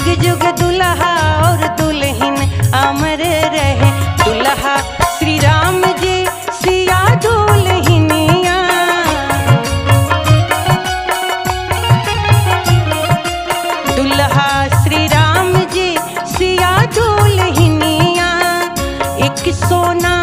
जुग जुग दुल्हा और दुल्हन अमर रहे। दुल्हा श्री राम जी सिया दुल्हनिया। दुल्हा श्री राम जी सिया दुल्हनिया। एक सोना